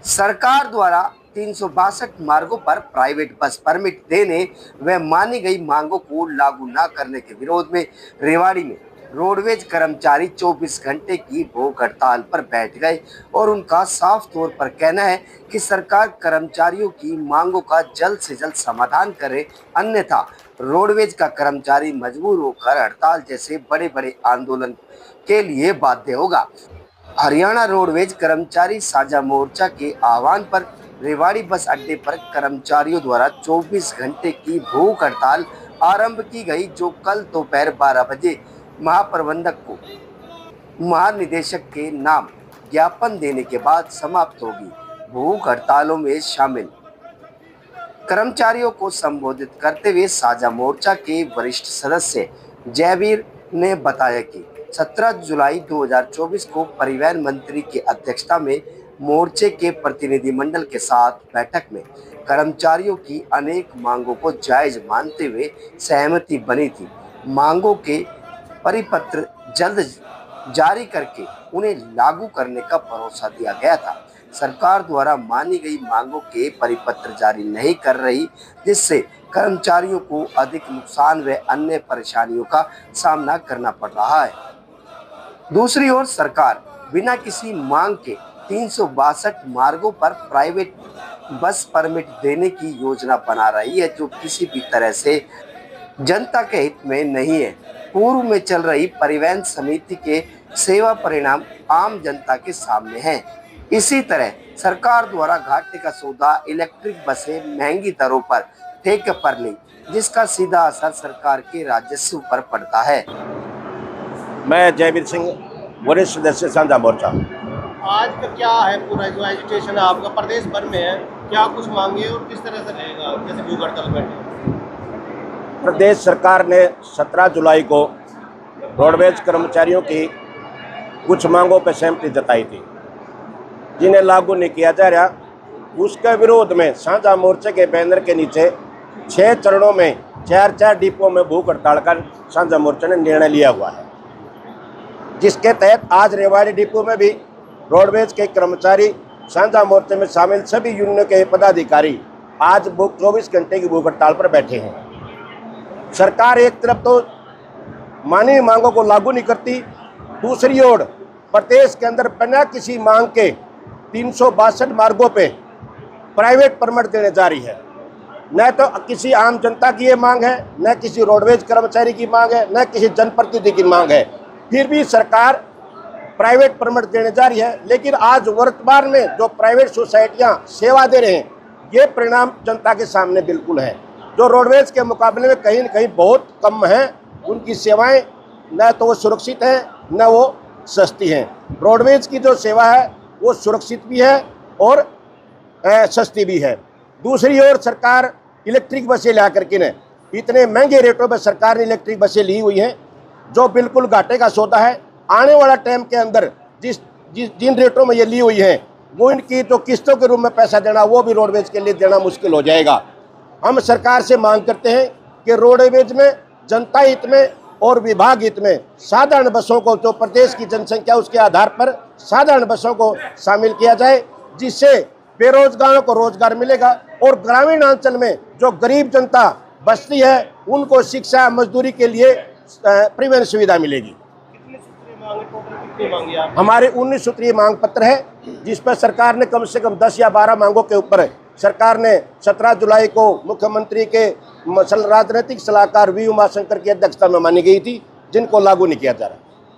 सरकार द्वारा 362 मार्गों पर प्राइवेट बस परमिट देने व मानी गई मांगों को लागू न करने के विरोध में रेवाड़ी में रोडवेज कर्मचारी 24 घंटे की भूख हड़ताल पर बैठ गए और उनका साफ तौर पर कहना है कि सरकार कर्मचारियों की मांगों का जल्द से जल्द समाधान करे, अन्यथा रोडवेज का कर्मचारी मजबूर होकर हड़ताल जैसे बड़े बड़े आंदोलन के लिए बाध्य होगा। हरियाणा रोडवेज कर्मचारी साझा मोर्चा के आह्वान पर रेवाड़ी बस अड्डे पर कर्मचारियों द्वारा 24 घंटे की भूख हड़ताल आरंभ की गई, जो कल दोपहर 12 बजे महाप्रबंधक को महानिदेशक के नाम ज्ञापन देने के बाद समाप्त होगी। भूख हड़तालों में शामिल कर्मचारियों को संबोधित करते हुए साझा मोर्चा के वरिष्ठ सदस्य जयवीर ने बताया कि 17 जुलाई 2024 को परिवहन मंत्री की अध्यक्षता में मोर्चे के प्रतिनिधिमंडल के साथ बैठक में कर्मचारियों की अनेक मांगों को जायज मानते हुए सहमति बनी थी। मांगों के परिपत्र जल्द जारी करके उन्हें लागू करने का भरोसा दिया गया था। सरकार द्वारा मानी गई मांगों के परिपत्र जारी नहीं कर रही, जिससे कर्मचारियों को अधिक नुकसान व अन्य परेशानियों का सामना करना पड़ रहा है। दूसरी ओर सरकार बिना किसी मांग के 362 मार्गों पर प्राइवेट बस परमिट देने की योजना बना रही है, जो किसी भी तरह से जनता के हित में नहीं है। पूर्व में चल रही परिवहन समिति के सेवा परिणाम आम जनता के सामने हैं। इसी तरह सरकार द्वारा घाटे का सौदा इलेक्ट्रिक बसें महंगी दरों पर ठेके पर ली, जिसका सीधा असर सरकार के राजस्व पर पड़ता है। मैं जयवीर सिंह, वरिष्ठ सदस्य साझा मोर्चा। आज का क्या है पूरा जो एजुटेशन आपका प्रदेश भर में है, क्या कुछ मांगे और किस तरह से रहेगा, जैसे भूख हड़ताल बैठे? प्रदेश सरकार ने 17 जुलाई को रोडवेज कर्मचारियों की कुछ मांगों पर सहमति जताई थी, जिन्हें लागू नहीं किया जा रहा। उसके विरोध में साझा मोर्चे के बैनर के नीचे 6 चरणों में 4 डिपो में भूख हड़ताल का साझा मोर्चा ने निर्णय लिया हुआ है, जिसके तहत आज रेवाड़ी डिपो में भी रोडवेज के कर्मचारी, साझा मोर्चे में शामिल सभी यूनियनों के पदाधिकारी आज 24 घंटे की भूख हड़ताल पर बैठे हैं। सरकार एक तरफ तो मानी मांगों को लागू नहीं करती, दूसरी ओर प्रदेश के अंदर बिना किसी मांग के 362 मार्गों पे प्राइवेट परमिट देने जा रही है। न तो किसी आम जनता की ये मांग है, न किसी रोडवेज कर्मचारी की मांग है, न किसी जनप्रतिनिधि की मांग है, फिर भी सरकार प्राइवेट परमिट देने जा रही है। लेकिन आज वर्तमान में जो प्राइवेट सोसाइटियां सेवा दे रहे हैं, ये परिणाम जनता के सामने बिल्कुल है, जो रोडवेज के मुकाबले में कहीं न कहीं बहुत कम हैं। उनकी सेवाएं न तो वो सुरक्षित हैं, न वो सस्ती हैं। रोडवेज की जो सेवा है वो सुरक्षित भी है और सस्ती भी है। दूसरी ओर सरकार इलेक्ट्रिक बसें ला करके ने इतने महंगे रेटों पर सरकार ने इलेक्ट्रिक बसें ली हुई हैं, जो बिल्कुल घाटे का सौदा है। आने वाला टाइम के अंदर जिन रेटों में ये ली हुई हैं, वो इनकी तो किस्तों के रूप में पैसा देना, वो भी रोडवेज के लिए देना मुश्किल हो जाएगा। हम सरकार से मांग करते हैं कि रोडवेज में जनता हित में और विभाग हित में साधारण बसों को, जो प्रदेश की जनसंख्या उसके आधार पर साधारण बसों को शामिल किया जाए, जिससे बेरोजगारों को रोजगार मिलेगा और ग्रामीण अंचल में जो गरीब जनता बसती है उनको शिक्षा, मजदूरी के लिए परिवहन सुविधा मिलेगी। हमारे 19 सूत्रीय मांग पत्र है, जिस पर सरकार ने कम से कम 10 या 12 मांगों के ऊपर सरकार ने 17 जुलाई को मुख्यमंत्री के राजनीतिक सलाहकार वी उमाशंकर की अध्यक्षता में मानी गई थी, जिनको लागू नहीं किया जा रहा।